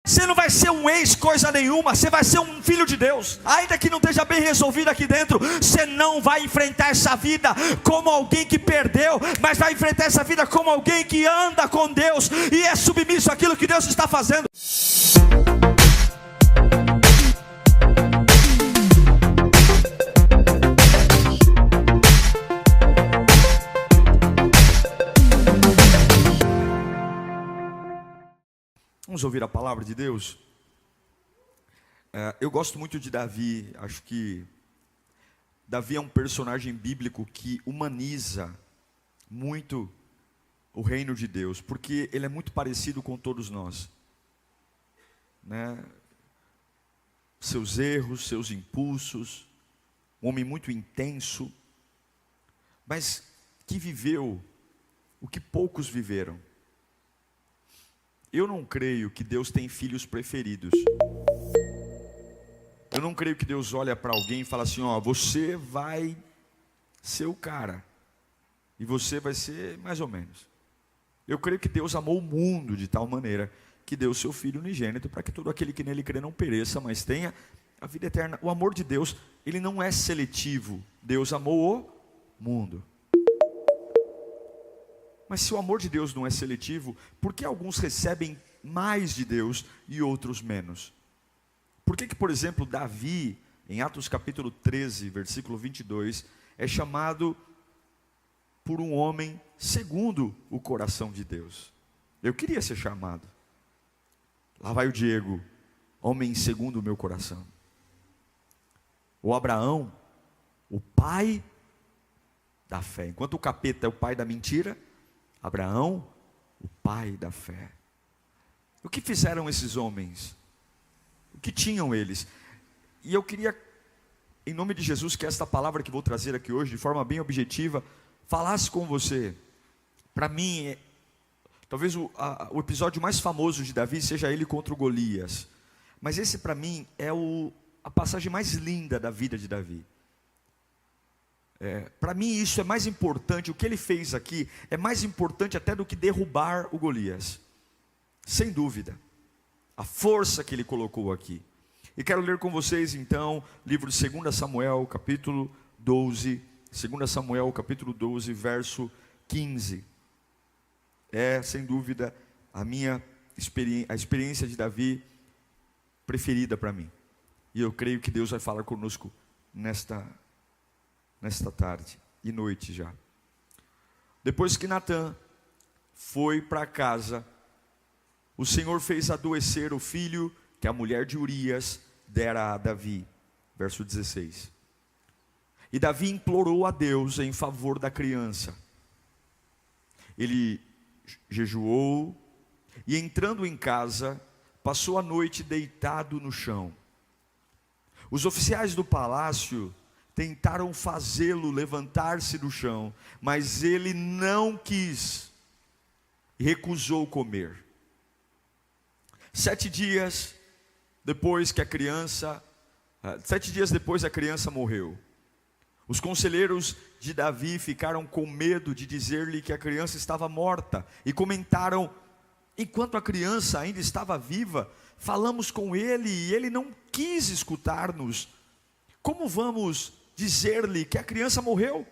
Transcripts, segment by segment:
Você não vai ser um ex coisa nenhuma, você vai ser um filho de Deus. Ainda que não esteja bem resolvido aqui dentro, você não vai enfrentar essa vida como alguém que perdeu, mas vai enfrentar essa vida como alguém que anda com Deus e é submisso àquilo que Deus está fazendo. Vamos ouvir a palavra de Deus? Eu gosto muito de Davi. Acho que Davi é um personagem bíblico que humaniza muito o reino de Deus, porque ele é muito parecido com todos nós, né? Seus erros, seus impulsos, um homem muito intenso, mas que viveu o que poucos viveram. Eu não creio que Deus tem filhos preferidos. Eu não creio que Deus olha para alguém e fala assim, ó, você vai ser o cara, e você vai ser mais ou menos. Eu creio que Deus amou o mundo de tal maneira que deu o seu Filho unigênito, para que todo aquele que nele crê não pereça, mas tenha a vida eterna. O amor de Deus, ele não é seletivo. Deus amou o mundo. Mas se o amor de Deus não é seletivo, por que alguns recebem mais de Deus e outros menos? Por que, por exemplo, Davi, em Atos capítulo 13, versículo 22, é chamado por um homem segundo o coração de Deus? Eu queria ser chamado. Lá vai o Diego, homem segundo o meu coração. O Abraão, o pai da fé. Enquanto o capeta é o pai da mentira, Abraão, o pai da fé. O que fizeram esses homens? O que tinham eles? E eu queria, em nome de Jesus, que esta palavra que vou trazer aqui hoje, de forma bem objetiva, falasse com você. Para mim, talvez o episódio mais famoso de Davi seja ele contra o Golias. Mas esse para mim é a passagem mais linda da vida de Davi. Para mim isso é mais importante, o que ele fez aqui é mais importante até do que derrubar o Golias, sem dúvida, a força que ele colocou aqui. E quero ler com vocês então, livro de 2 Samuel, capítulo 12, 2 Samuel, capítulo 12, verso 15. É sem dúvida a experiência de Davi preferida para mim, e eu creio que Deus vai falar conosco nesta tarde e noite já. Depois que Natã foi para casa, o Senhor fez adoecer o filho que a mulher de Urias dera a Davi. Verso 16. E Davi implorou a Deus em favor da criança. Ele jejuou e, entrando em casa, passou a noite deitado no chão. Os oficiais do palácio tentaram fazê-lo levantar-se do chão, mas ele não quis e recusou comer. 7 dias depois a criança morreu. Os conselheiros de Davi ficaram com medo de dizer-lhe que a criança estava morta e comentaram: enquanto a criança ainda estava viva, falamos com ele e ele não quis escutar-nos. Como vamos dizer-lhe que a criança morreu?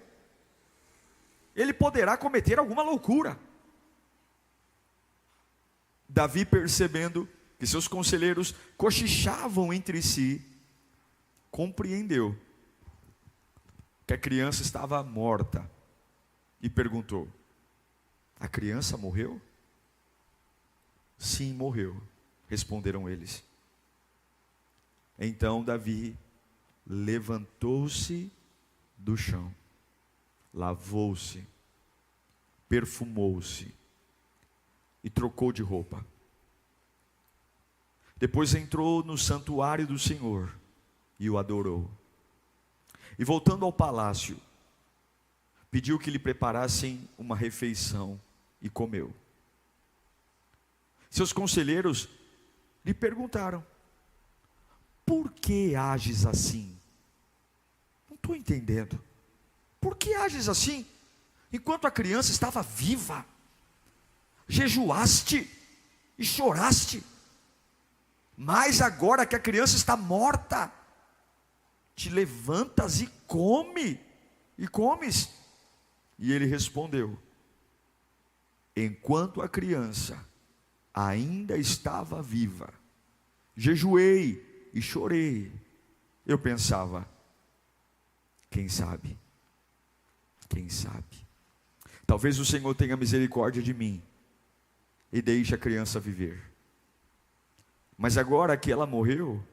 Ele poderá cometer alguma loucura. Davi, percebendo que seus conselheiros cochichavam entre si, compreendeu que a criança estava morta e perguntou: a criança morreu? Sim, morreu, responderam eles. Então Davi levantou-se do chão, lavou-se, perfumou-se e trocou de roupa. Depois entrou no santuário do Senhor e o adorou. E voltando ao palácio, pediu que lhe preparassem uma refeição e comeu. Seus conselheiros lhe perguntaram: por que ages assim? Não estou entendendo. Por que ages assim? Enquanto a criança estava viva, jejuaste e choraste. mas agora que a criança está morta, te levantas e comes. E ele respondeu: enquanto a criança ainda estava viva, jejuei e chorei. Eu pensava, quem sabe, talvez o Senhor tenha misericórdia de mim e deixe a criança viver. Mas agora que ela morreu,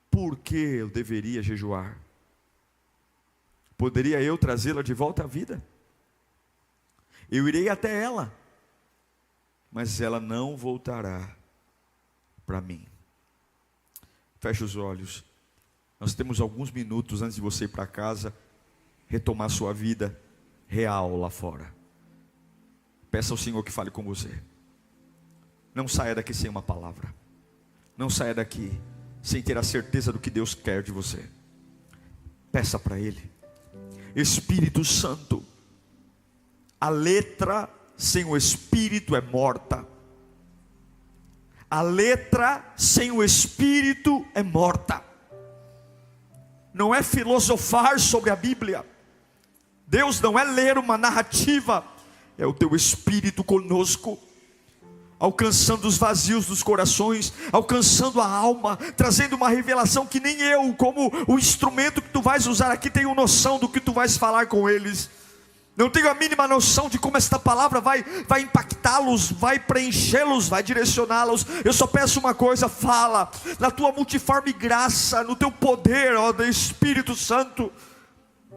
por que eu deveria jejuar? Poderia eu trazê-la de volta à vida? Eu irei até ela, mas ela não voltará para mim. Feche os olhos. Nós temos alguns minutos antes de você ir para casa, retomar sua vida real lá fora. Peça ao Senhor que fale com você. Não saia daqui sem uma palavra. Não saia daqui sem ter a certeza do que Deus quer de você. Peça para Ele. Espírito Santo, a letra sem o Espírito é morta. A letra sem o Espírito é morta. Não é filosofar sobre a Bíblia. Deus não é ler uma narrativa. É o teu Espírito conosco, alcançando os vazios dos corações, alcançando a alma, trazendo uma revelação que nem eu, como o instrumento que tu vais usar aqui, tenho noção do que tu vais falar com eles. Não tenho a mínima noção de como esta palavra vai impactá-los, vai preenchê-los, vai direcioná-los. Eu só peço uma coisa: fala na tua multiforme graça, no teu poder, ó Deus Espírito Santo.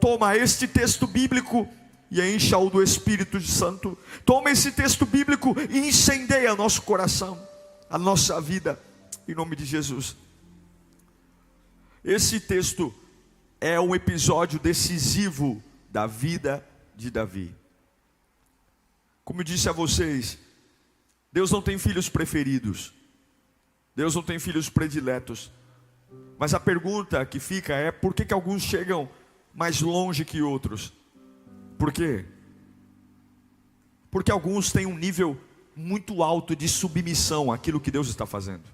Toma este texto bíblico e encha-o do Espírito Santo. Toma esse texto bíblico e incendeia nosso coração, a nossa vida, em nome de Jesus. Esse texto é um episódio decisivo da vida de Davi. Como eu disse a vocês, Deus não tem filhos preferidos, Deus não tem filhos prediletos. Mas a pergunta que fica é: por que alguns chegam mais longe que outros? Por quê? Porque alguns têm um nível muito alto de submissão àquilo que Deus está fazendo.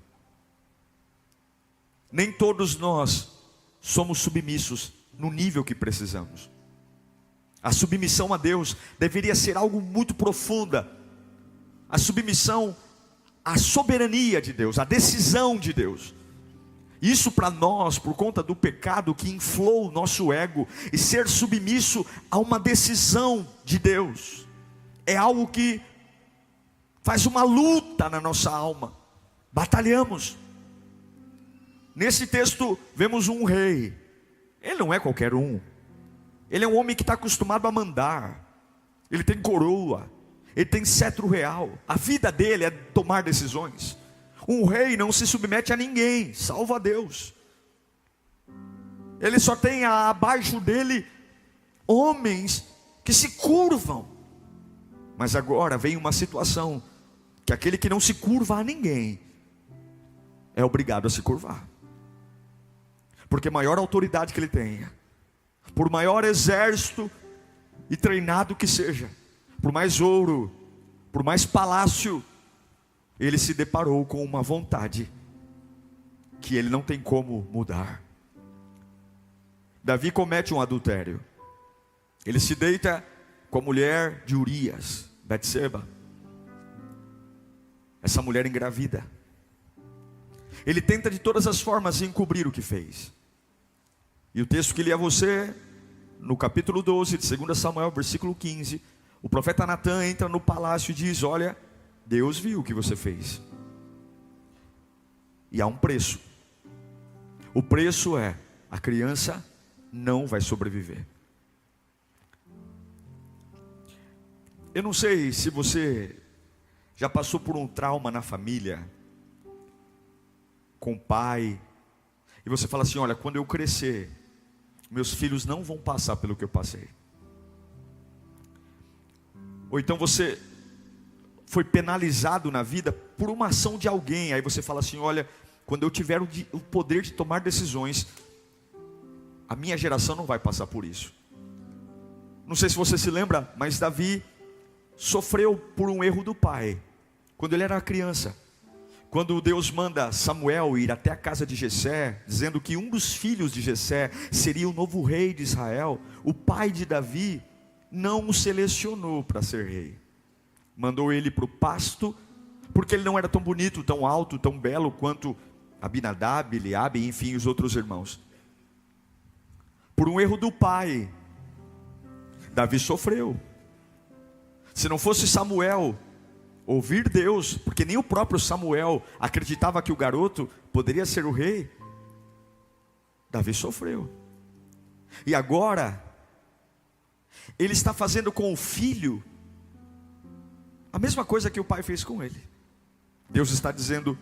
Nem todos nós somos submissos no nível que precisamos. A submissão a Deus deveria ser algo muito profunda. A submissão à soberania de Deus, à decisão de Deus. Isso para nós, por conta do pecado que inflou o nosso ego, e ser submisso a uma decisão de Deus, é algo que faz uma luta na nossa alma. Batalhamos. Nesse texto vemos um rei. Ele não é qualquer um. Ele é um homem que está acostumado a mandar. Ele tem coroa, ele tem cetro real. A vida dele é tomar decisões. Um rei não se submete a ninguém, salvo a Deus. Ele só tem abaixo dele homens que se curvam. Mas agora vem uma situação que aquele que não se curva a ninguém é obrigado a se curvar. Porque maior autoridade que ele tenha, por maior exército e treinado que seja, por mais ouro, por mais palácio, ele se deparou com uma vontade que ele não tem como mudar. Davi comete um adultério. Ele se deita com a mulher de Urias, Betseba. Essa mulher engravida. Ele tenta de todas as formas encobrir o que fez. E o texto que li a você, no capítulo 12 de 2 Samuel, versículo 15, o profeta Natã entra no palácio e diz: olha, Deus viu o que você fez. E há um preço. O preço é: a criança não vai sobreviver. Eu não sei se você já passou por um trauma na família, com o pai, e você fala assim: olha, quando eu crescer, meus filhos não vão passar pelo que eu passei. Ou então você foi penalizado na vida por uma ação de alguém, aí você fala assim: olha, quando eu tiver o poder de tomar decisões, a minha geração não vai passar por isso. Não sei se você se lembra, mas Davi sofreu por um erro do pai, quando ele era criança. quando Deus manda Samuel ir até a casa de Jessé, dizendo que um dos filhos de Jessé seria o novo rei de Israel, o pai de Davi não o selecionou para ser rei. Mandou ele para o pasto, porque ele não era tão bonito, tão alto, tão belo quanto Abinadab, Eliabe, enfim, os outros irmãos. Por um erro do pai, Davi sofreu. Se não fosse Samuel ouvir Deus, porque nem o próprio Samuel acreditava que o garoto poderia ser o rei, Davi sofreu. E agora ele está fazendo com o filho a mesma coisa que o pai fez com ele. Deus está dizendo: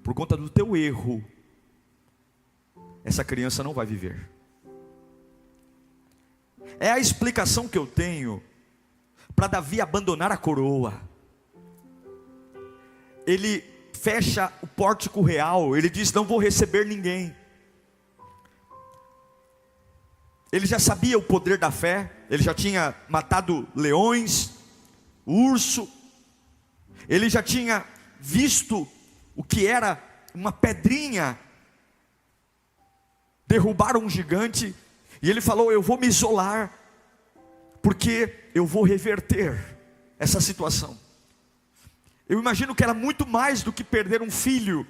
por conta do teu erro, essa criança não vai viver. É a explicação que eu tenho para Davi abandonar a coroa. Ele fecha o pórtico real, ele diz: não vou receber ninguém. Ele já sabia o poder da fé, ele já tinha matado leões, urso, ele já tinha visto o que era uma pedrinha derrubar um gigante, e ele falou: eu vou me isolar, porque eu vou reverter essa situação. Eu imagino que era muito mais do que perder um filho,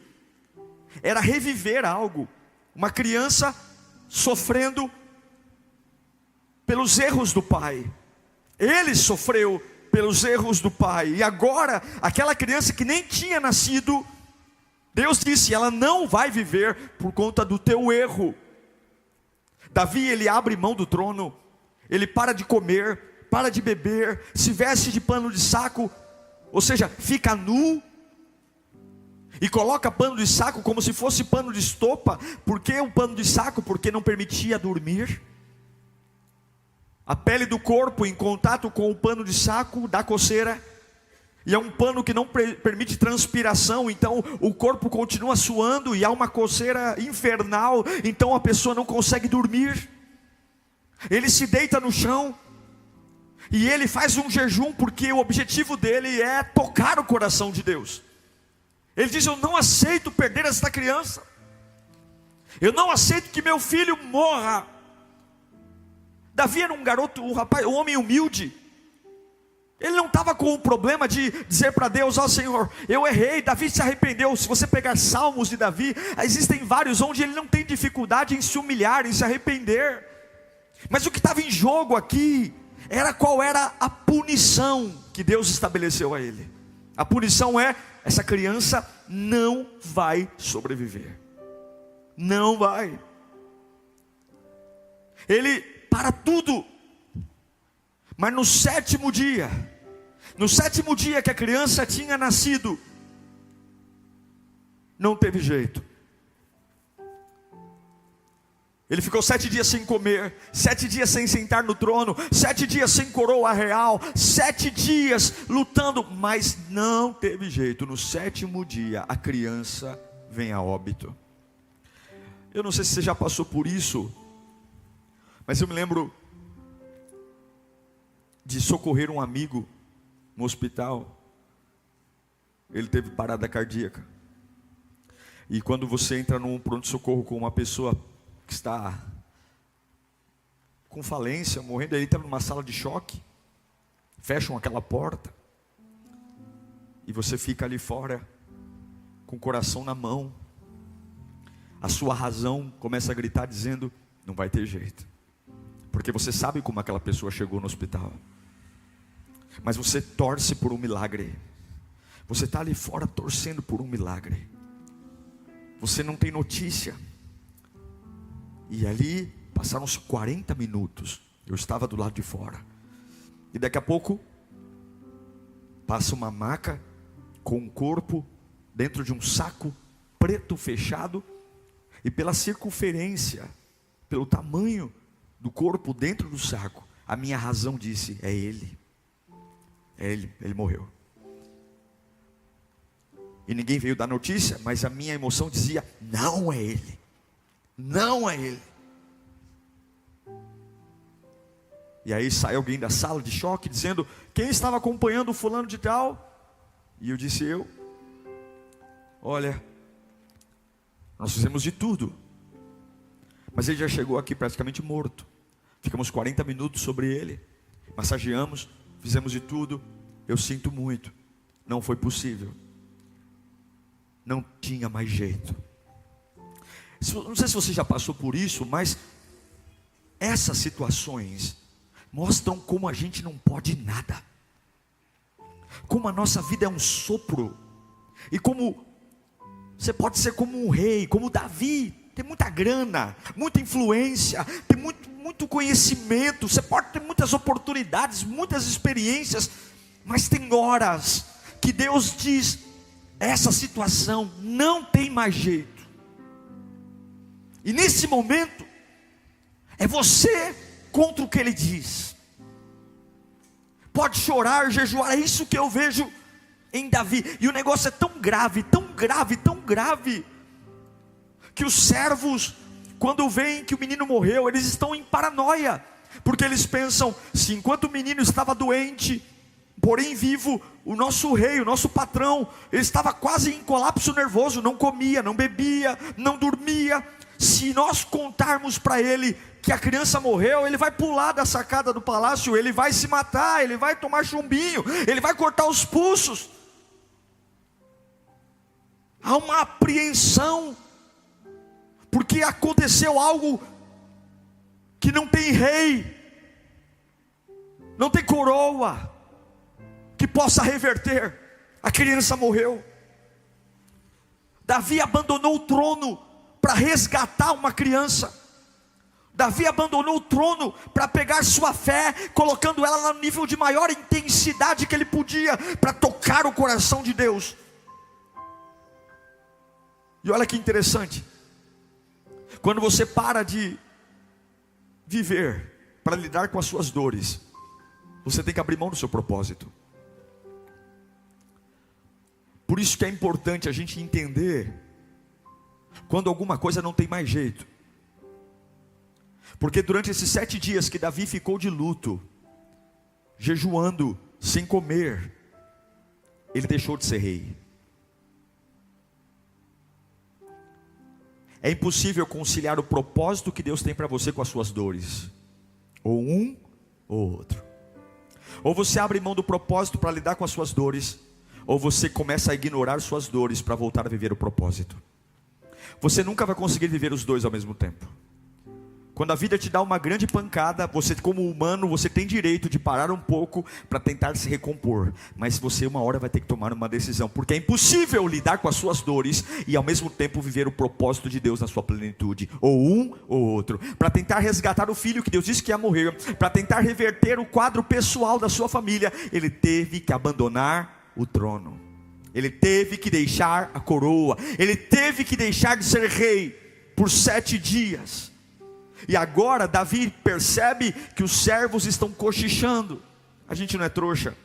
era reviver algo, uma criança sofrendo pelos erros do pai. Ele sofreu pelos erros do pai, e agora aquela criança que nem tinha nascido, Deus disse: ela não vai viver por conta do teu erro. Davi, ele abre mão do trono, ele para de comer, para de beber, se veste de pano de saco, ou seja, fica nu, e coloca pano de saco como se fosse pano de estopa. Por que um pano de saco? Porque não permitia dormir. A pele do corpo em contato com o pano de saco dá coceira, e é um pano que não permite transpiração, então o corpo continua suando e há uma coceira infernal, então a pessoa não consegue dormir. Ele se deita no chão e ele faz um jejum, porque o objetivo dele é tocar o coração de Deus. Ele diz: eu não aceito perder esta criança, eu não aceito que meu filho morra. Davi era um garoto, um rapaz, um homem humilde. Ele não estava com o problema de dizer para Deus: ó Senhor, eu errei. Davi se arrependeu. Se você pegar salmos de Davi, existem vários onde ele não tem dificuldade em se humilhar, em se arrepender. Mas o que estava em jogo aqui era qual era a punição que Deus estabeleceu a ele. A punição é: essa criança não vai sobreviver. Não vai. Ele para tudo. Mas no sétimo dia que a criança tinha nascido, não teve jeito. Ele ficou 7 dias sem comer, 7 dias sem sentar no trono, 7 dias sem coroa real, 7 dias lutando, mas não teve jeito. No sétimo dia, a criança vem a óbito. Eu não sei se você já passou por isso, mas eu me lembro de socorrer um amigo no hospital. Ele teve parada cardíaca. E quando você entra num pronto-socorro com uma pessoa que está com falência, morrendo, ele entra numa sala de choque, fecham aquela porta, e você fica ali fora, com o coração na mão. A sua razão começa a gritar dizendo: não vai ter jeito, porque você sabe como aquela pessoa chegou no hospital. Mas você torce por um milagre. Você está ali fora torcendo por um milagre. Você não tem notícia. E ali passaram-se 40 minutos. Eu estava do lado de fora. E daqui a pouco passa uma maca com um corpo dentro de um saco preto fechado. E pela circunferência, pelo tamanho do corpo dentro do saco, a minha razão disse: é ele. É ele, ele morreu. E ninguém veio dar notícia, mas a minha emoção dizia: não é ele. Não é ele. E aí sai alguém da sala de choque dizendo: quem estava acompanhando o fulano de tal? E eu disse: eu. olha, nós fizemos de tudo, mas ele já chegou aqui praticamente morto. Ficamos 40 minutos sobre ele, massageamos, fizemos de tudo. Eu sinto muito, não foi possível, não tinha mais jeito. Não sei se você já passou por isso, mas essas situações mostram como a gente não pode nada, como a nossa vida é um sopro, e como você pode ser como um rei, como Davi, tem muita grana, muita influência, tem muito conhecimento, você pode ter muitas oportunidades, muitas experiências, mas tem horas que Deus diz: essa situação não tem mais jeito. E nesse momento, é você contra o que Ele diz. Pode chorar, jejuar, é isso que eu vejo em Davi. E o negócio é tão grave, tão grave, tão grave, que os servos, quando veem que o menino morreu, eles estão em paranoia, porque eles pensam: se enquanto o menino estava doente, porém vivo, o nosso rei, o nosso patrão, ele estava quase em colapso nervoso, não comia, não bebia, não dormia. Se nós contarmos para ele que a criança morreu, ele vai pular da sacada do palácio, ele vai se matar, ele vai tomar chumbinho, ele vai cortar os pulsos. Há uma apreensão, porque aconteceu algo que não tem rei, não tem coroa que possa reverter. A criança morreu. Davi abandonou o trono para resgatar uma criança. Davi abandonou o trono para pegar sua fé, colocando ela no nível de maior intensidade que ele podia, para tocar o coração de Deus. E olha que interessante, quando você para de viver para lidar com as suas dores, você tem que abrir mão do seu propósito. Por isso que é importante a gente entender quando alguma coisa não tem mais jeito. Porque durante esses 7 dias que Davi ficou de luto, jejuando, sem comer, ele deixou de ser rei. É impossível conciliar o propósito que Deus tem para você com as suas dores, ou um ou outro. Ou você abre mão do propósito para lidar com as suas dores, ou você começa a ignorar suas dores para voltar a viver o propósito. Você nunca vai conseguir viver os dois ao mesmo tempo. Quando a vida te dá uma grande pancada, você como humano, você tem direito de parar um pouco para tentar se recompor. Mas você uma hora vai ter que tomar uma decisão, porque é impossível lidar com as suas dores e ao mesmo tempo viver o propósito de Deus na sua plenitude. Ou um ou outro. Para tentar resgatar o filho que Deus disse que ia morrer, para tentar reverter o quadro pessoal da sua família, ele teve que abandonar o trono. Ele teve que deixar a coroa. Ele teve que deixar de ser rei por 7 dias. E agora Davi percebe que os servos estão cochichando. A gente não é trouxa.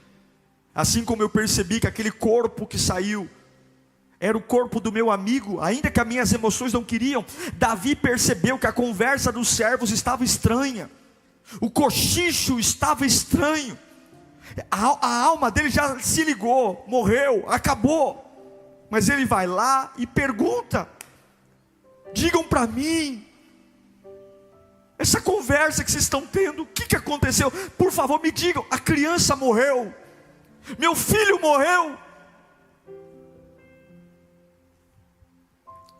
Assim como eu percebi que aquele corpo que saiu era o corpo do meu amigo, ainda que as minhas emoções não queriam, Davi percebeu que a conversa dos servos estava estranha. O cochicho estava estranho. A alma dele já se ligou, morreu, acabou. Mas ele vai lá e pergunta: digam para mim, essa conversa que vocês estão tendo, o que aconteceu? Por favor me digam, a criança morreu, meu filho morreu.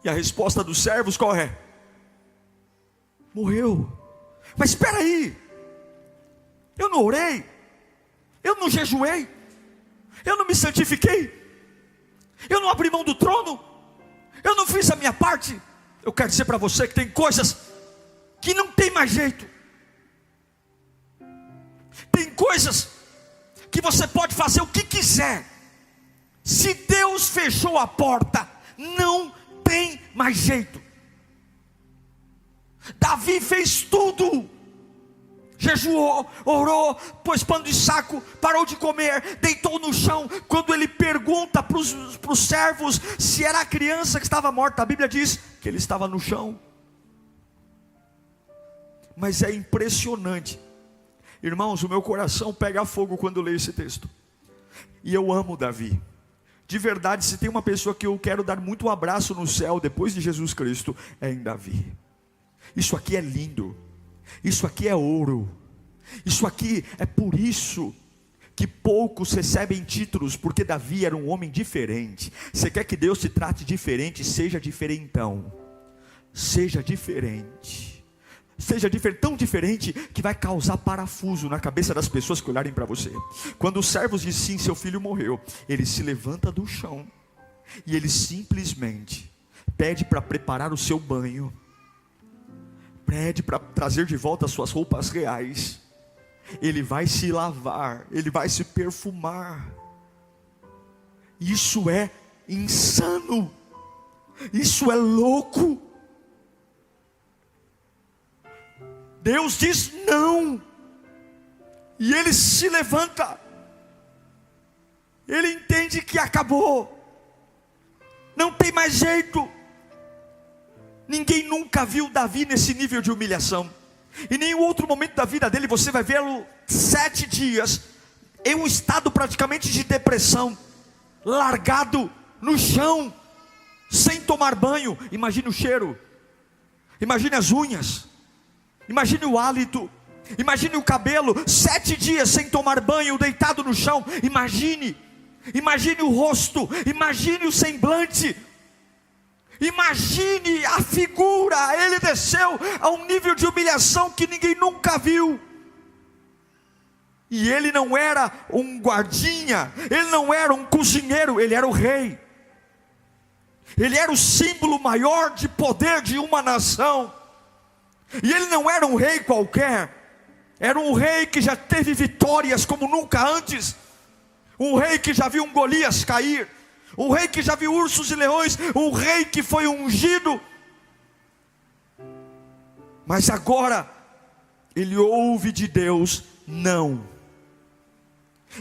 E a resposta dos servos qual é? Morreu. Mas espera aí, eu não orei, eu não jejuei, eu não me santifiquei, eu não abri mão do trono, eu não fiz a minha parte. Eu quero dizer para você que tem coisas que não tem mais jeito. Tem coisas que você pode fazer o que quiser. Se Deus fechou a porta, não tem mais jeito. Davi fez tudo. Jejuou, orou, pôs pano de saco, parou de comer, deitou no chão. Quando ele pergunta para os servos se era a criança que estava morta, a Bíblia diz que ele estava no chão. Mas é impressionante, irmãos, o meu coração pega fogo quando eu leio esse texto. E eu amo Davi, De verdade, se tem uma pessoa que eu quero dar muito um abraço no céu depois de Jesus Cristo, é em Davi. Isso aqui é lindo, isso aqui é ouro, isso aqui é por isso que poucos recebem títulos, porque Davi era um homem diferente. Você quer que Deus te trate diferente? Seja diferentão, seja diferente, tão diferente que vai causar parafuso na cabeça das pessoas que olharem para você. Quando os servos dizem sim, seu filho morreu, ele se levanta do chão e ele simplesmente pede para preparar o seu banho, pede para trazer de volta as suas roupas reais. Ele vai se lavar, ele vai se perfumar. Isso é insano, isso é louco. Deus diz não, e ele se levanta, ele entende que acabou, não tem mais jeito. Ninguém nunca viu Davi nesse nível de humilhação. Em nenhum outro momento da vida dele você vai vê-lo 7 dias em um estado praticamente de depressão, largado no chão, sem tomar banho. Imagine o cheiro, imagine as unhas, imagine o hálito, imagine o cabelo. 7 dias sem tomar banho, deitado no chão. Imagine o rosto, imagine o semblante, imagine a figura. Ele desceu a um nível de humilhação que ninguém nunca viu. E ele não era um guardinha, ele não era um cozinheiro, ele era o rei. Ele era o símbolo maior de poder de uma nação. E ele não era um rei qualquer, era um rei que já teve vitórias como nunca antes. Um rei que já viu um Golias cair, um rei que já viu ursos e leões, um rei que foi ungido. Mas agora ele ouve de Deus não.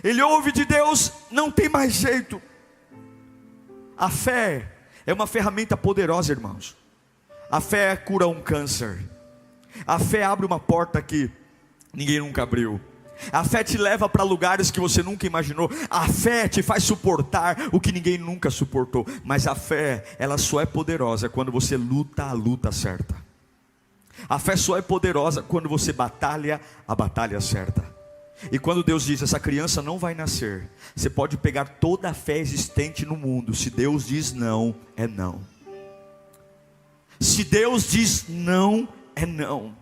Ele ouve de Deus, não tem mais jeito. A fé é uma ferramenta poderosa, irmãos. A fé cura um câncer. A fé abre uma porta que ninguém nunca abriu. A fé te leva para lugares que você nunca imaginou. A fé te faz suportar o que ninguém nunca suportou. Mas a fé, ela só é poderosa quando você luta a luta certa. A fé só é poderosa quando você batalha a batalha certa. E quando Deus diz, essa criança não vai nascer, você pode pegar toda a fé existente no mundo. Se Deus diz não, é não. Se Deus diz não, é não.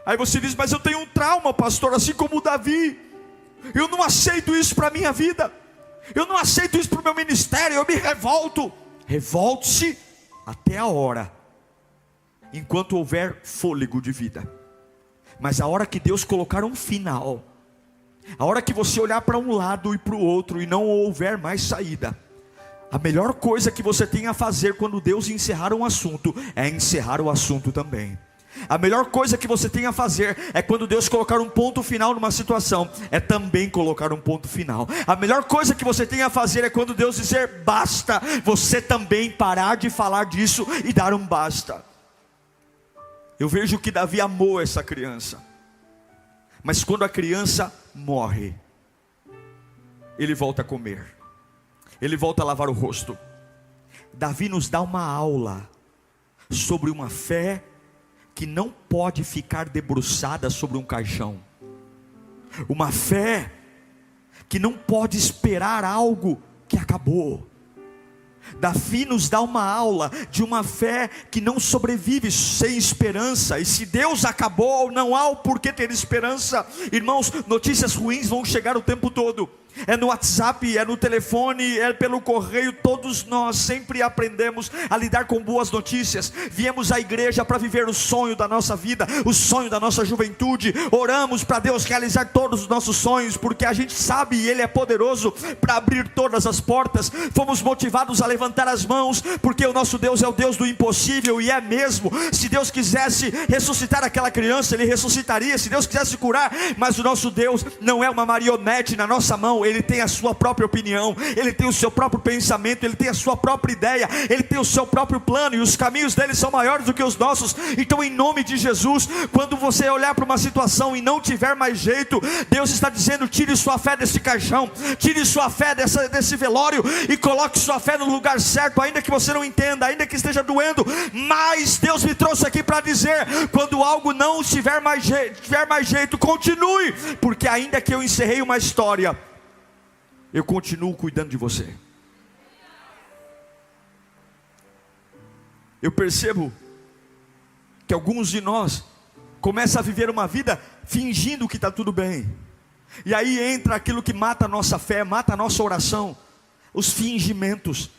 Aí você diz, mas eu tenho um trauma, pastor, assim como o Davi. Eu não aceito isso para a minha vida. Eu não aceito isso para o meu ministério, eu me revolto. Revolte-se até a hora, enquanto houver fôlego de vida. Mas a hora que Deus colocar um final, a hora que você olhar para um lado e para o outro e não houver mais saída, a melhor coisa que você tem a fazer quando Deus encerrar um assunto, é encerrar o assunto também. A melhor coisa que você tem a fazer é quando Deus colocar um ponto final numa situação, é também colocar um ponto final. A melhor coisa que você tem a fazer é quando Deus dizer basta, você também parar de falar disso e dar um basta. Eu vejo que Davi amou essa criança, mas quando a criança morre, ele volta a comer, ele volta a lavar o rosto. Davi nos dá uma aula sobre uma fé que não pode ficar debruçada sobre um caixão, uma fé que não pode esperar algo que acabou. Davi nos dá uma aula de uma fé que não sobrevive sem esperança. E se Deus acabou, não há o porquê ter esperança. Irmãos, notícias ruins vão chegar o tempo todo. É no WhatsApp, é no telefone, é pelo correio. Todos nós sempre aprendemos a lidar com boas notícias. Viemos à igreja para viver o sonho da nossa vida, o sonho da nossa juventude. Oramos para Deus realizar todos os nossos sonhos, porque a gente sabe e Ele é poderoso para abrir todas as portas. Fomos motivados a levantar as mãos, porque o nosso Deus é o Deus do impossível, e é mesmo. Se Deus quisesse ressuscitar aquela criança, Ele ressuscitaria. Se Deus quisesse curar, mas o nosso Deus não é uma marionete na nossa mão. ele tem a sua própria opinião, ele tem o seu próprio pensamento, ele tem a sua própria ideia, ele tem o seu próprio plano, e os caminhos dele são maiores do que os nossos. Então, em nome de Jesus, quando você olhar para uma situação e não tiver mais jeito, Deus está dizendo: tire sua fé desse caixão, tire sua fé desse velório e coloque sua fé no lugar certo, ainda que você não entenda, ainda que esteja doendo. Mas Deus me trouxe aqui para dizer: quando algo não tiver mais jeito, continue, porque ainda que eu encerrei uma história, eu continuo cuidando de você. Eu percebo que alguns de nós começam a viver uma vida fingindo que está tudo bem, e aí entra aquilo que mata a nossa fé, mata a nossa oração: os fingimentos.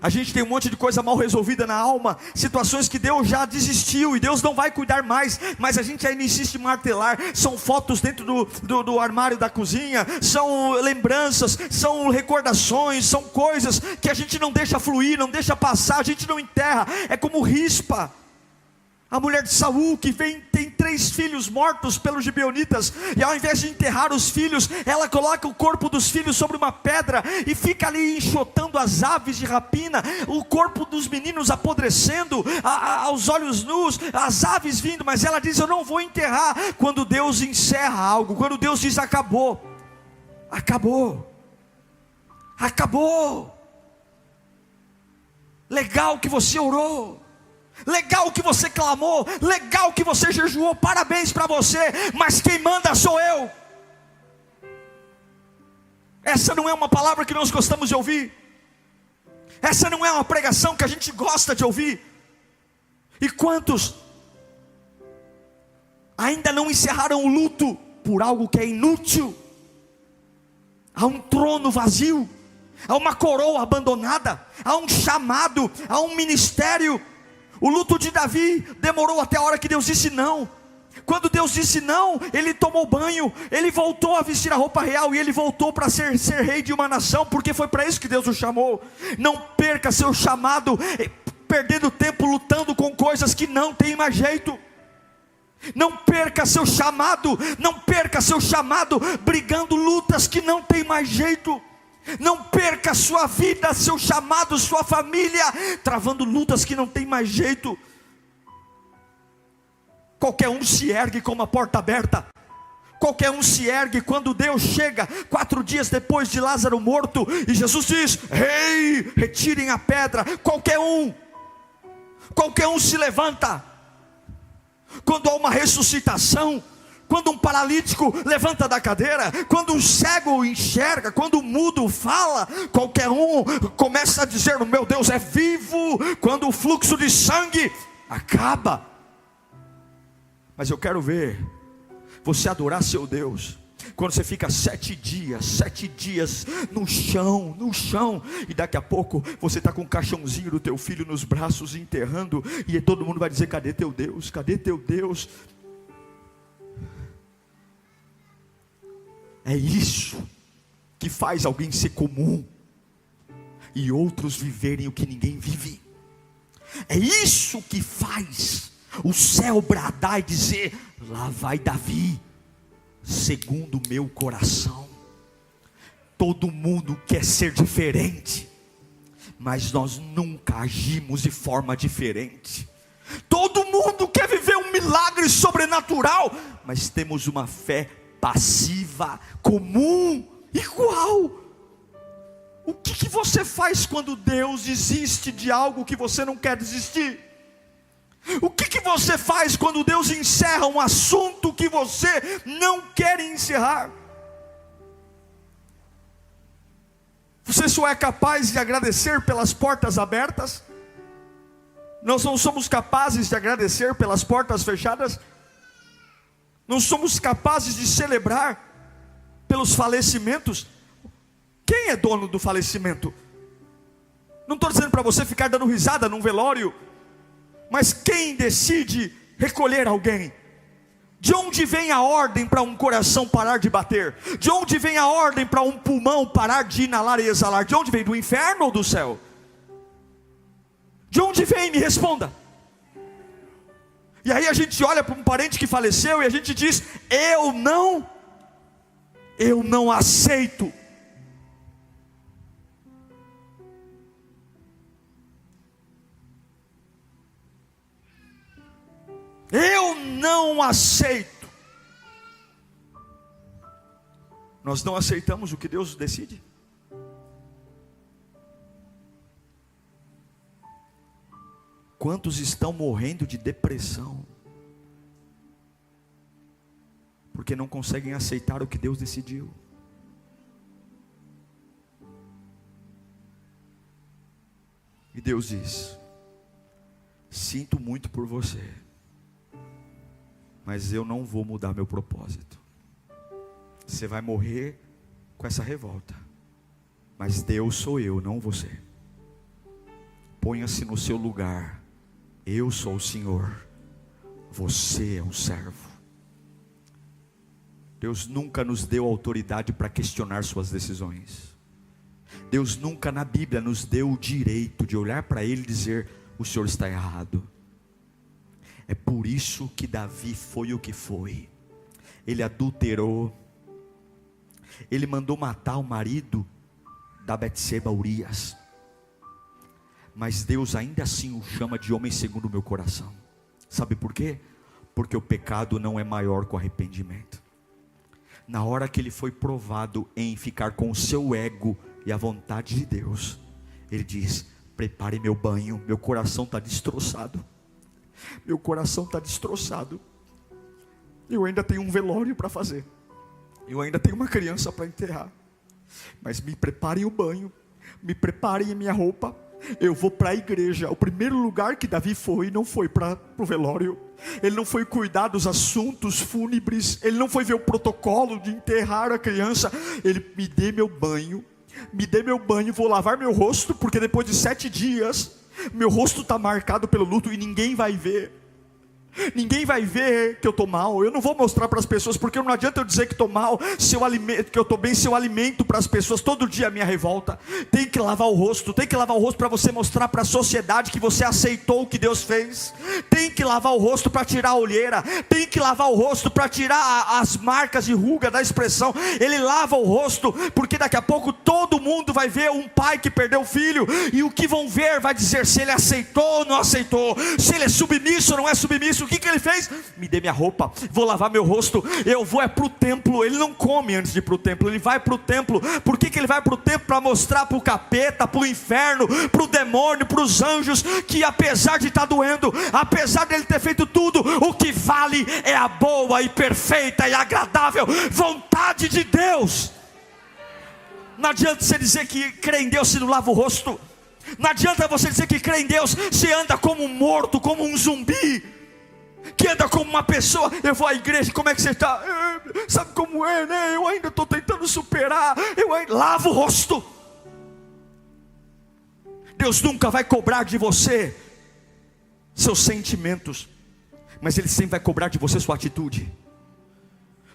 A gente tem um monte de coisa mal resolvida na alma, situações que Deus já desistiu e Deus não vai cuidar mais, mas a gente ainda insiste em martelar. São fotos dentro do armário da cozinha, são lembranças, são recordações, são coisas que a gente não deixa fluir, não deixa passar, a gente não enterra. É como Rispa, a mulher de Saul, que tem 3 filhos mortos pelos gibeonitas, e ao invés de enterrar os filhos, ela coloca o corpo dos filhos sobre uma pedra, e fica ali enxotando as aves de rapina, o corpo dos meninos apodrecendo, aos olhos nus, as aves vindo, mas ela diz: eu não vou enterrar. Quando Deus encerra algo, quando Deus diz: acabou, acabou, acabou. Legal que você orou, legal que você clamou, legal que você jejuou, parabéns para você, mas quem manda sou eu. Essa não é uma palavra que nós gostamos de ouvir, essa não é uma pregação que a gente gosta de ouvir. E quantos ainda não encerraram o luto por algo que é inútil? Há um trono vazio, há uma coroa abandonada, há um chamado, há um ministério. O luto de Davi demorou até a hora que Deus disse não. Quando Deus disse não, ele tomou banho, ele voltou a vestir a roupa real, e ele voltou para ser rei de uma nação, porque foi para isso que Deus o chamou. Não perca seu chamado perdendo tempo lutando com coisas que não tem mais jeito. Não perca seu chamado, não perca seu chamado brigando lutas que não tem mais jeito. Não perca a sua vida, seu chamado, sua família, travando lutas que não tem mais jeito. Qualquer um se ergue com uma porta aberta. Qualquer um se ergue quando Deus chega 4 dias depois de Lázaro morto, e Jesus diz: ei, retirem a pedra. Qualquer um se levanta. Quando há uma ressuscitação, quando um paralítico levanta da cadeira, quando um cego enxerga, quando um mudo fala, qualquer um começa a dizer: o meu Deus é vivo. Quando o fluxo de sangue acaba. Mas eu quero ver você adorar seu Deus quando você fica 7 dias no chão, e daqui a pouco você está com o caixãozinho do teu filho nos braços enterrando, e todo mundo vai dizer: cadê teu Deus? Cadê teu Deus? É isso que faz alguém ser comum e outros viverem o que ninguém vive. É isso que faz o céu bradar e dizer: lá vai Davi, segundo o meu coração. Todo mundo quer ser diferente, mas nós nunca agimos de forma diferente. Todo mundo quer viver um milagre sobrenatural, mas temos uma fé passiva, comum, igual. O que você faz quando Deus desiste de algo que você não quer desistir? O que você faz quando Deus encerra um assunto que você não quer encerrar? Você só é capaz de agradecer pelas portas abertas? Nós não somos capazes de agradecer pelas portas fechadas? Não somos capazes de celebrar pelos falecimentos? Quem é dono do falecimento? Não estou dizendo para você ficar dando risada num velório, mas quem decide recolher alguém? De onde vem a ordem para um coração parar de bater? De onde vem a ordem para um pulmão parar de inalar e exalar? De onde vem? Do inferno ou do céu? De onde vem? Me responda. E aí a gente olha para um parente que faleceu e a gente diz: eu não aceito não aceito. Nós não aceitamos o que Deus decide. Quantos estão morrendo de depressão? Porque não conseguem aceitar o que Deus decidiu. E Deus diz: sinto muito por você, mas eu não vou mudar meu propósito. Você vai morrer com essa revolta, mas Deus sou eu, não você. Ponha-se no seu lugar. Eu sou o Senhor, você é um servo. Deus nunca nos deu autoridade para questionar suas decisões. Deus nunca na Bíblia nos deu o direito de olhar para Ele e dizer: o Senhor está errado. É por isso que Davi foi o que foi. Ele adulterou. Ele mandou matar o marido da Betseba, Urias. Mas Deus ainda assim o chama de homem segundo o meu coração. Sabe por quê? Porque o pecado não é maior que o arrependimento. Na hora que ele foi provado em ficar com o seu ego e a vontade de Deus, ele diz: prepare meu banho, meu coração está destroçado. Meu coração está destroçado. Eu ainda tenho um velório para fazer. Eu ainda tenho uma criança para enterrar. Mas me preparem o banho, me preparem a minha roupa. Eu vou para a igreja. O primeiro lugar que Davi foi, não foi para o velório. Ele não foi cuidar dos assuntos fúnebres. Ele não foi ver o protocolo de enterrar a criança. Ele: me dê meu banho, me dê meu banho, vou lavar meu rosto, porque depois de 7 dias, meu rosto está marcado pelo luto e ninguém vai ver. Ninguém vai ver que eu estou mal. Eu não vou mostrar para as pessoas, porque não adianta eu dizer que estou mal, que eu estou bem, se eu alimento para as pessoas todo dia a minha revolta. Tem que lavar o rosto. Tem que lavar o rosto para você mostrar para a sociedade que você aceitou o que Deus fez. Tem que lavar o rosto para tirar a olheira. Tem que lavar o rosto para tirar as marcas de ruga da expressão. Ele lava o rosto, porque daqui a pouco todo mundo vai ver um pai que perdeu o filho, e o que vão ver vai dizer se ele aceitou ou não aceitou, se ele é submisso ou não é submisso. O que ele fez? Me dê minha roupa, vou lavar meu rosto. Eu vou para o templo. Ele não come antes de ir para o templo, ele vai para o templo. Por que ele vai para o templo? Para mostrar para o capeta, para o inferno, para o demônio, para os anjos, que apesar de estar doendo, apesar dele ter feito tudo, o que vale é a boa e perfeita e agradável vontade de Deus. Não adianta você dizer que crê em Deus se não lava o rosto. Não adianta você dizer que crê em Deus se anda como um morto, como um zumbi, que anda como uma pessoa. Eu vou à igreja, como é que você está? Sabe como é, né? Eu ainda estou tentando superar. Lava o rosto. Deus nunca vai cobrar de você seus sentimentos, mas Ele sempre vai cobrar de você sua atitude.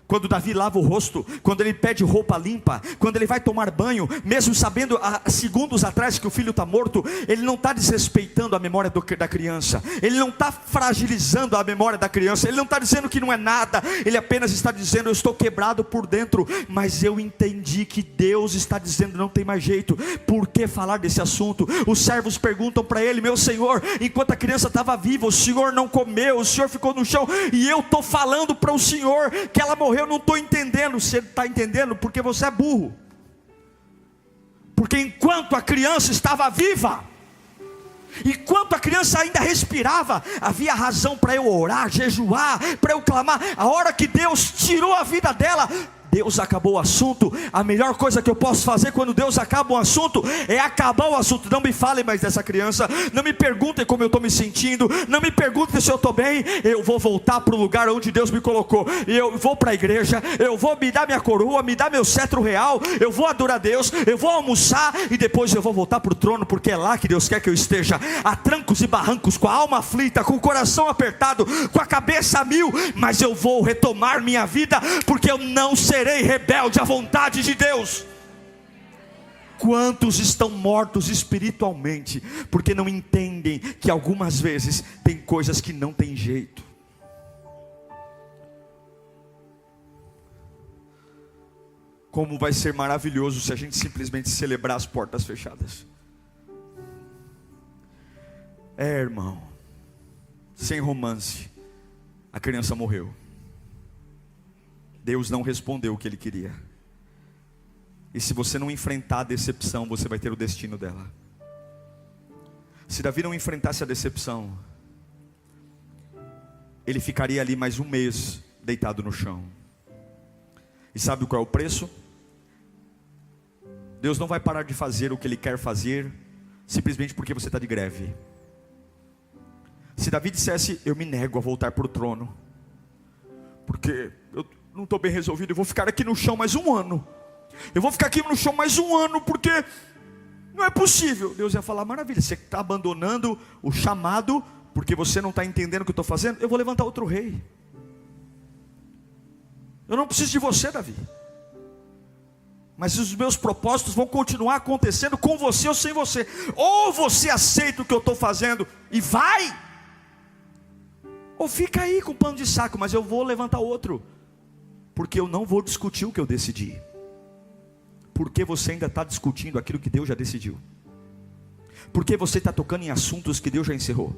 Quando Davi lava o rosto, quando ele pede roupa limpa, quando ele vai tomar banho, mesmo sabendo há segundos atrás que o filho está morto, ele não está desrespeitando a memória da criança, ele não está fragilizando a memória da criança, ele não está dizendo que não é nada, ele apenas está dizendo: eu estou quebrado por dentro, mas eu entendi que Deus está dizendo: não tem mais jeito. Por que falar desse assunto? Os servos perguntam para ele: meu senhor, enquanto a criança estava viva, o senhor não comeu, o senhor ficou no chão, e eu estou falando para o senhor que ela morreu. Eu não estou entendendo. Você está entendendo? Porque você é burro. Porque enquanto a criança estava viva, enquanto a criança ainda respirava, havia razão para eu orar, jejuar, para eu clamar. A hora que Deus tirou a vida dela, Deus acabou o assunto. A melhor coisa que eu posso fazer quando Deus acaba um assunto é acabar o assunto. Não me falem mais dessa criança, não me perguntem como eu estou me sentindo, não me perguntem se eu estou bem. Eu vou voltar para o lugar onde Deus me colocou. Eu vou para a igreja, eu vou me dar minha coroa, me dar meu cetro real, eu vou adorar a Deus, eu vou almoçar e depois eu vou voltar para o trono, porque é lá que Deus quer que eu esteja, a trancos e barrancos, com a alma aflita, com o coração apertado, com a cabeça a mil, mas eu vou retomar minha vida, porque eu não serei rebelde à vontade de Deus. Quantos estão mortos espiritualmente porque não entendem que algumas vezes tem coisas que não tem jeito? Como vai ser maravilhoso se a gente simplesmente celebrar as portas fechadas. Irmão, sem romance, A criança morreu. Deus não respondeu o que ele queria. E se você não enfrentar a decepção, você vai ter o destino dela. Se Davi não enfrentasse a decepção, ele ficaria ali mais um mês deitado no chão. E sabe qual é o preço? Deus não vai parar de fazer o que Ele quer fazer simplesmente porque você está de greve. Se Davi dissesse: eu me nego a voltar para o trono, porque eu não estou bem resolvido, eu vou ficar aqui no chão mais um ano. Eu vou ficar aqui no chão mais um ano, porque não é possível. Deus ia falar: maravilha, você está abandonando o chamado, porque você não está entendendo o que eu estou fazendo. Eu vou levantar outro rei. Eu não preciso de você, Davi. Mas os meus propósitos vão continuar acontecendo com você ou sem você. Ou você aceita o que eu estou fazendo e vai, ou fica aí com pano de saco. Mas eu vou levantar outro, porque eu não vou discutir o que eu decidi. Porque você ainda está discutindo aquilo que Deus já decidiu? Porque você está tocando em assuntos que Deus já encerrou?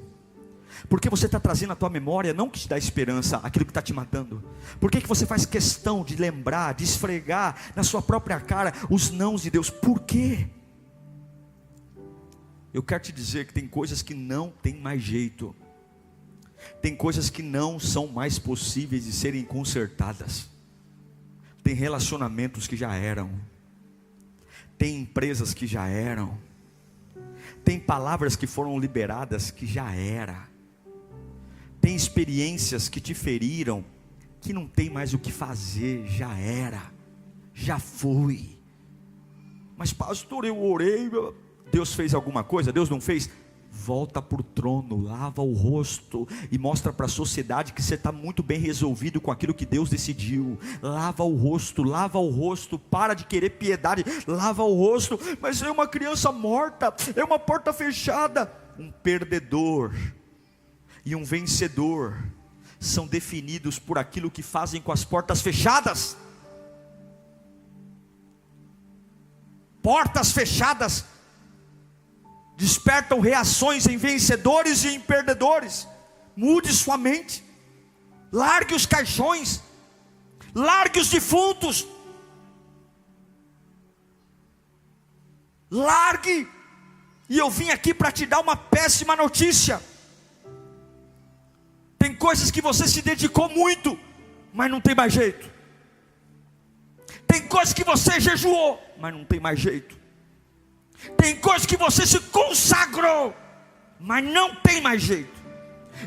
Porque você está trazendo à tua memória, não que te dá esperança, aquilo que está te matando? Por que você faz questão de lembrar, de esfregar na sua própria cara os nãos de Deus? Por quê? Eu quero te dizer que tem coisas que não tem mais jeito. Tem coisas que não são mais possíveis de serem consertadas. Tem relacionamentos que já eram. Tem empresas que já eram. Tem palavras que foram liberadas que já era. Tem experiências que te feriram, que não tem mais o que fazer, já era, já foi. Mas pastor, eu orei, Deus fez alguma coisa? Deus não fez? Volta para o trono, lava o rosto e mostra para a sociedade que você está muito bem resolvido com aquilo que Deus decidiu. Lava o rosto, para de querer piedade, lava o rosto. Mas é uma criança morta, é uma porta fechada. Um perdedor e um vencedor são definidos por aquilo que fazem com as portas fechadas. Portas fechadas despertam reações em vencedores e em perdedores. Mude sua mente. Largue os caixões. Largue os defuntos. Largue. E eu vim aqui para te dar uma péssima notícia. Tem coisas que você se dedicou muito, mas não tem mais jeito. Tem coisas que você jejuou, mas não tem mais jeito. Tem coisas que você se consagrou, mas não tem mais jeito.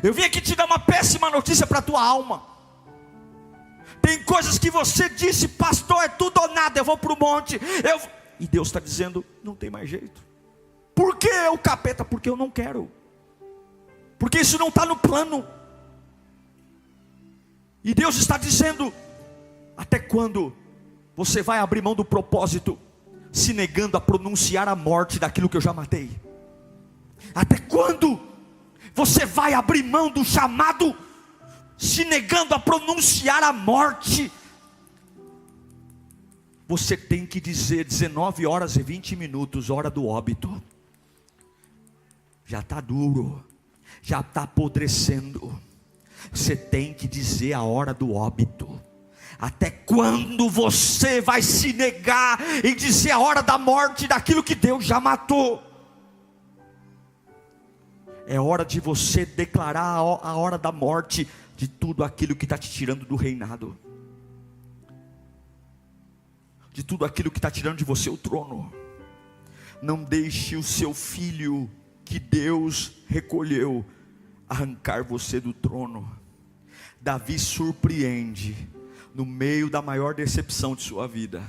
Eu vim aqui te dar uma péssima notícia para a tua alma. Tem coisas que você disse: pastor, é tudo ou nada, eu vou para o monte. E Deus está dizendo: não tem mais jeito. Por que o capeta? Porque eu não quero. Porque isso não está no plano. E Deus está dizendo: até quando você vai abrir mão do propósito, se negando a pronunciar a morte daquilo que eu já matei? Até quando você vai abrir mão do chamado, se negando a pronunciar a morte? Você tem que dizer: 19 horas e 20 minutos, hora do óbito. Já está duro, já está apodrecendo. Você tem que dizer a hora do óbito. Até quando você vai se negar em dizer a hora da morte daquilo que Deus já matou? É hora de você declarar a hora da morte de tudo aquilo que está te tirando do reinado, de tudo aquilo que está tirando de você o trono. Não deixe o seu filho que Deus recolheu arrancar você do trono. Davi surpreende no meio da maior decepção de sua vida.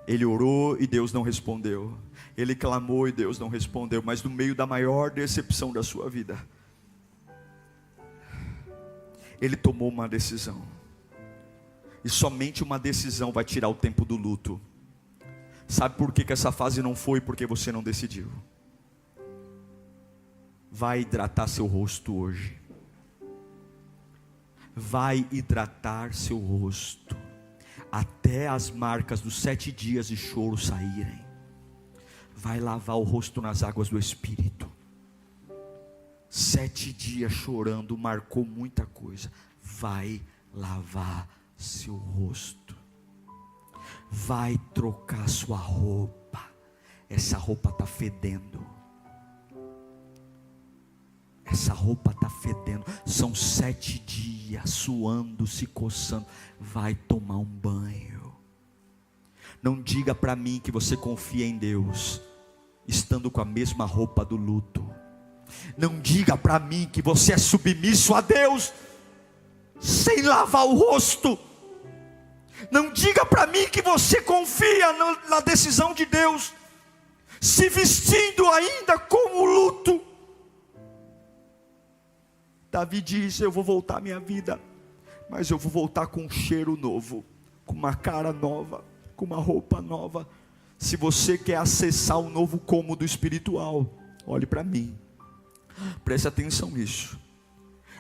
Ele orou e Deus não respondeu. Ele clamou e Deus não respondeu. Mas no meio da maior decepção da sua vida, ele tomou uma decisão. E somente uma decisão vai tirar o tempo do luto. Sabe por que essa fase não foi? Porque você não decidiu. Vai hidratar seu rosto hoje. Vai hidratar seu rosto até as marcas dos 7 dias de choro saírem. Vai lavar o rosto nas águas do Espírito. 7 dias chorando marcou muita coisa. Vai lavar seu rosto. Vai trocar sua roupa. Essa roupa está fedendo. Essa roupa está fedendo. São 7 dias suando, se coçando. Vai tomar um banho. Não diga para mim que você confia em Deus estando com a mesma roupa do luto. Não diga para mim que você é submisso a Deus sem lavar o rosto. Não diga para mim que você confia na decisão de Deus se vestindo ainda como luto. Davi diz: eu vou voltar à minha vida, mas eu vou voltar com um cheiro novo, com uma cara nova, com uma roupa nova. Se você quer acessar um novo cômodo espiritual, olhe para mim, preste atenção nisso.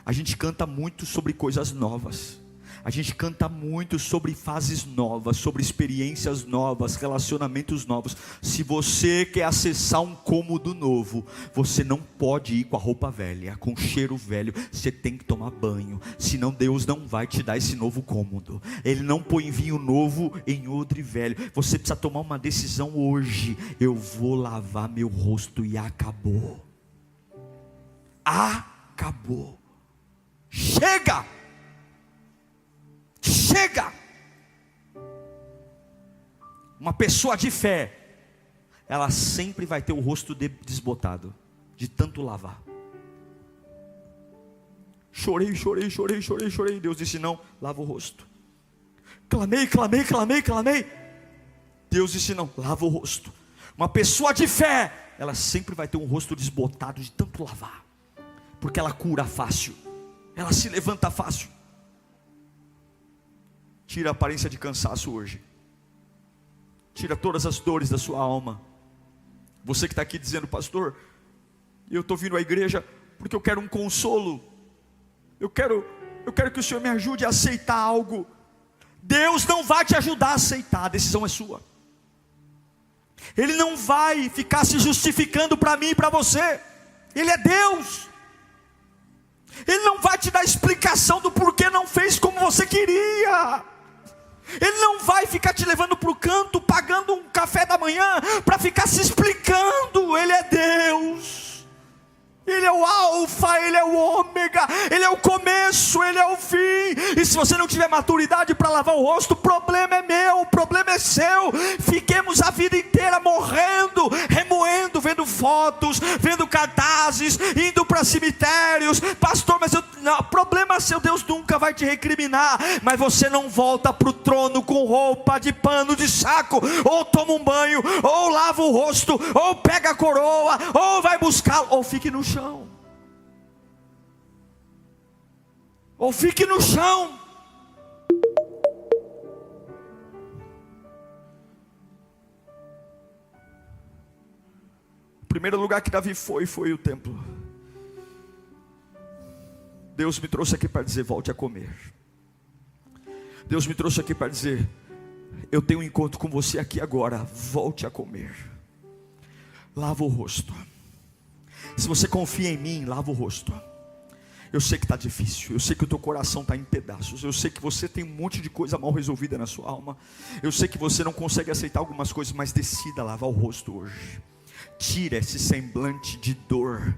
A gente canta muito sobre coisas novas, a gente canta muito sobre fases novas, sobre experiências novas, relacionamentos novos. Se você quer acessar um cômodo novo, você não pode ir com a roupa velha, com cheiro velho. Você tem que tomar banho, senão Deus não vai te dar esse novo cômodo. Ele não põe vinho novo em odre velho. Você precisa tomar uma decisão hoje: eu vou lavar meu rosto, e acabou. Acabou. Chega! Chega! Uma pessoa de fé, ela sempre vai ter o rosto desbotado, de tanto lavar. Chorei. Deus disse: não, lava o rosto. Clamei. Deus disse: não, lava o rosto. Uma pessoa de fé, ela sempre vai ter um rosto desbotado de tanto lavar, porque ela cura fácil, ela se levanta fácil. Tira a aparência de cansaço hoje. Tira todas as dores da sua alma. Você que está aqui dizendo: pastor, eu estou vindo à igreja porque eu quero um consolo. Eu quero que o Senhor me ajude a aceitar algo. Deus não vai te ajudar a aceitar, a decisão é sua. Ele não vai ficar se justificando para mim e para você. Ele é Deus. Ele não vai te dar explicação do porquê não fez como você queria. Ele não vai ficar te levando para o canto, pagando um café da manhã, para ficar se explicando. Ele é Deus. Ele é o alfa, Ele é o ômega, Ele é o começo, Ele é o fim. E se você não tiver maturidade para lavar o rosto, o problema é meu, o problema é seu. Fiquemos a vida inteira morrendo, remoendo, vendo fotos, vendo cartazes, indo para cemitérios. Pastor, mas não, problema seu, Deus nunca vai te recriminar. Mas você não volta para o trono com roupa de pano de saco. Ou toma um banho, ou lava o rosto, ou pega a coroa, ou vai buscar, ou fique no chão. Ou fique no chão. O primeiro lugar que Davi foi o templo. Deus me trouxe aqui para dizer: volte a comer. Deus me trouxe aqui para dizer: eu tenho um encontro com você aqui agora. Volte a comer. Lava o rosto. Se você confia em mim, lava o rosto. Eu sei que está difícil, eu sei que o teu coração está em pedaços, eu sei que você tem um monte de coisa mal resolvida na sua alma, eu sei que você não consegue aceitar algumas coisas, mas decida lavar o rosto hoje. Tira esse semblante de dor,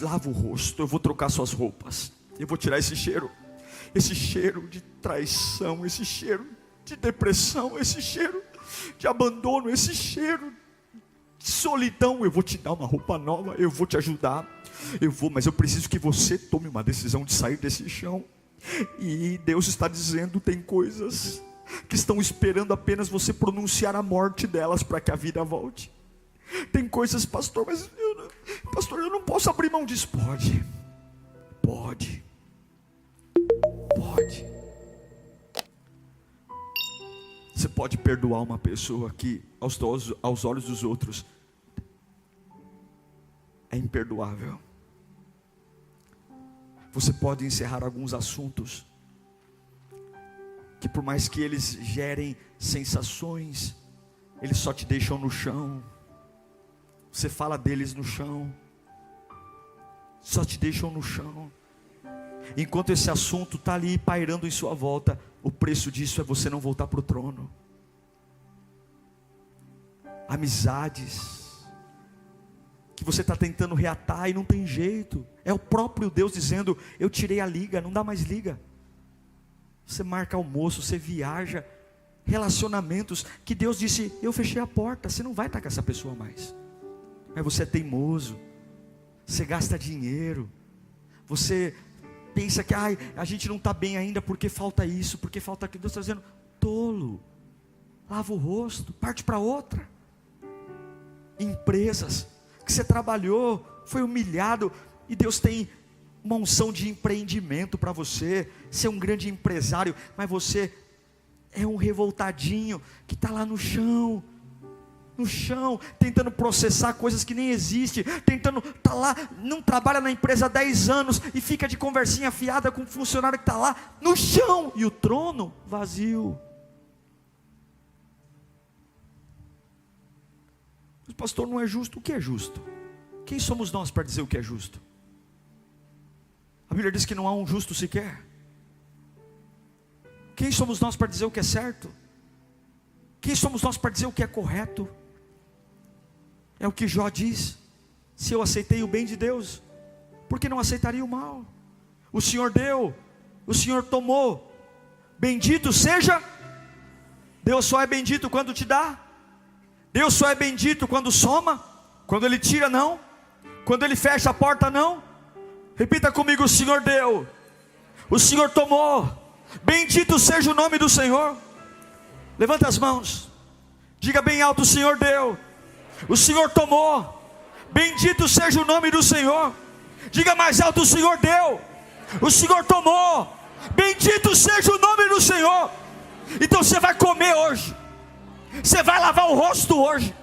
lava o rosto. Eu vou trocar suas roupas, eu vou tirar esse cheiro de traição, esse cheiro de depressão, esse cheiro de abandono, esse cheiro de solidão. Eu vou te dar uma roupa nova, eu vou te ajudar, mas eu preciso que você tome uma decisão de sair desse chão. E Deus está dizendo: tem coisas que estão esperando apenas você pronunciar a morte delas para que a vida volte. Tem coisas, pastor, mas eu não posso abrir mão disso. Pode. Você pode perdoar uma pessoa que aos olhos dos outros é imperdoável. Você pode encerrar alguns assuntos que, por mais que eles gerem sensações, eles só te deixam no chão. Você fala deles no chão. só te deixam no chão. Enquanto esse assunto está ali pairando em sua volta, o preço disso é você não voltar para o trono. Amizades que você está tentando reatar e não tem jeito. É o próprio Deus dizendo: eu tirei a liga, não dá mais liga. Você marca almoço, você viaja. Relacionamentos que Deus disse: eu fechei a porta, você não vai estar com essa pessoa mais. Mas você é teimoso, você gasta dinheiro, você pensa que a gente não está bem ainda porque falta isso, porque falta aquilo. Deus está dizendo: tolo, lava o rosto, parte para outra. Empresas que você trabalhou, foi humilhado, e Deus tem uma unção de empreendimento para você, ser um grande empresário, mas você é um revoltadinho que está lá no chão, tentando processar coisas que nem existem, tá lá, não trabalha na empresa há 10 anos, e fica de conversinha fiada com um funcionário que está lá no chão, e o trono vazio. O pastor, não é justo. O que é justo? Quem somos nós para dizer o que é justo? A Bíblia diz que não há um justo sequer. Quem somos nós para dizer o que é certo? Quem somos nós para dizer o que é correto? É o que Jó diz: se eu aceitei o bem de Deus, por que não aceitaria o mal? O Senhor deu, o Senhor tomou. Bendito seja. Deus só é bendito quando te dá. Deus só é bendito quando soma. Quando Ele tira, não. Quando Ele fecha a porta, não. Repita comigo: o Senhor deu, o Senhor tomou. Bendito seja o nome do Senhor. Levanta as mãos, diga bem alto: o Senhor deu, o Senhor tomou. Bendito seja o nome do Senhor. Diga mais alto: o Senhor deu, o Senhor tomou. Bendito seja o nome do Senhor. Então você vai comer hoje, você vai lavar o rosto hoje.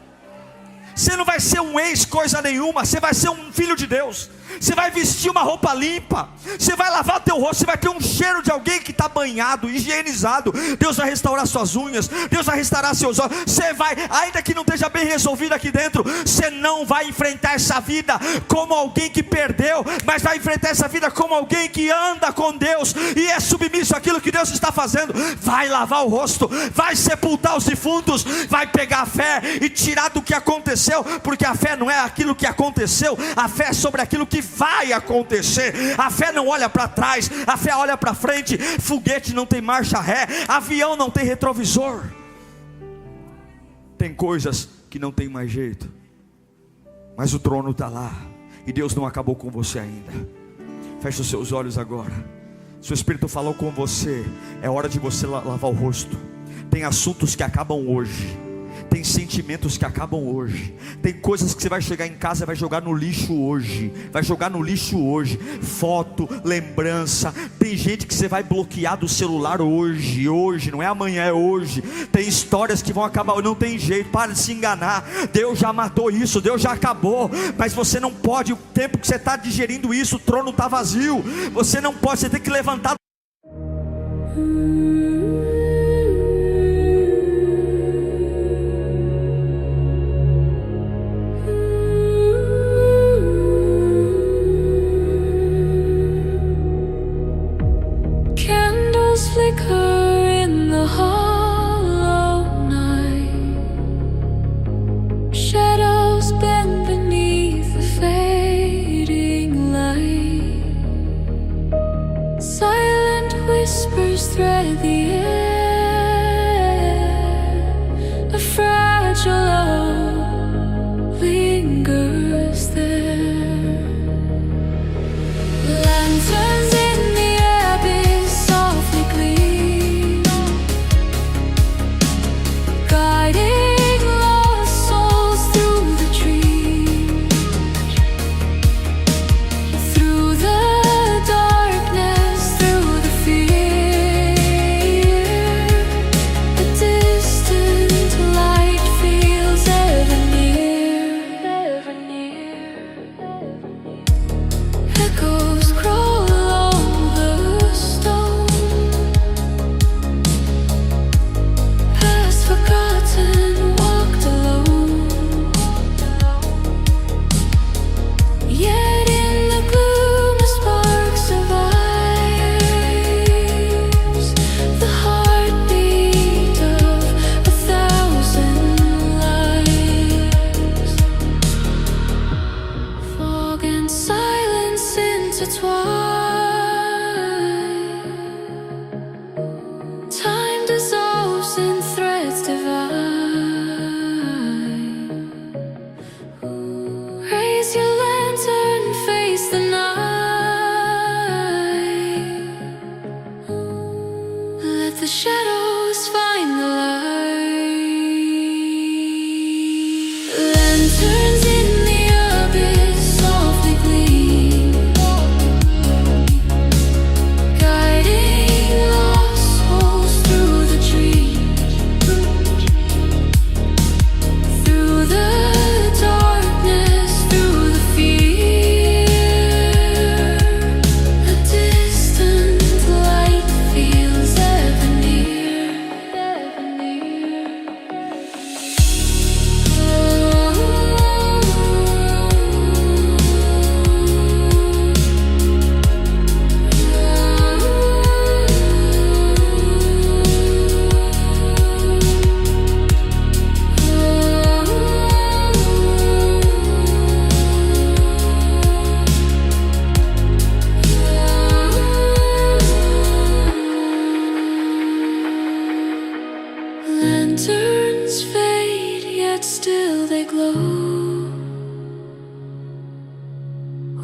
Você não vai ser um ex coisa nenhuma, você vai ser um filho de Deus. Você vai vestir uma roupa limpa, você vai lavar teu rosto, você vai ter um cheiro de alguém que está banhado, higienizado. Deus vai restaurar suas unhas, Deus vai restaurar seus olhos. Você vai, ainda que não esteja bem resolvido aqui dentro, você não vai enfrentar essa vida como alguém que perdeu, mas vai enfrentar essa vida como alguém que anda com Deus e é submisso àquilo que Deus está fazendo. Vai lavar o rosto, vai sepultar os defuntos, vai pegar a fé e tirar do que aconteceu, porque a fé não é aquilo que aconteceu, a fé é sobre aquilo que vai acontecer. A fé não olha para trás, a fé olha para frente. Foguete não tem marcha ré, avião não tem retrovisor. Tem coisas que não tem mais jeito, mas o trono está lá, e Deus não acabou com você ainda. Feche os seus olhos agora. Se o Espírito falou com você, é hora de você lavar o rosto. Tem assuntos que acabam hoje, tem sentimentos que acabam hoje, tem coisas que você vai chegar em casa e vai jogar no lixo hoje, foto, lembrança. Tem gente que você vai bloquear do celular hoje, não é amanhã, é hoje. Tem histórias que vão acabar, não tem jeito, para de se enganar. Deus já matou isso, Deus já acabou, mas você não pode. O tempo que você está digerindo isso, o trono está vazio, você não pode, você tem que levantar. Flicker in the hollow night, shadows bend beneath the fading light, silent whispers thread the air, a fragile hope lingers there. Lanterns in the abyss softly gleam, guiding lost souls through the trees, through the darkness, through the fear. intertwine. Time dissolves in threads divine. Raise your lantern, face the night. Let the shadows find the light. Lanterns in the abyss softly gleam, guiding lost souls through the dreams, through the darkness, through the fear. A distant light feels ever near, ever near. Lanterns fade, yet still they glow.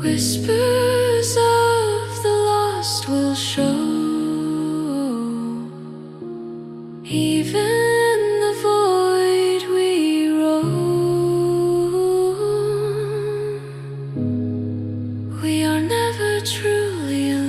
Whispers of the lost will show. Even the void we roam, we are never truly alone.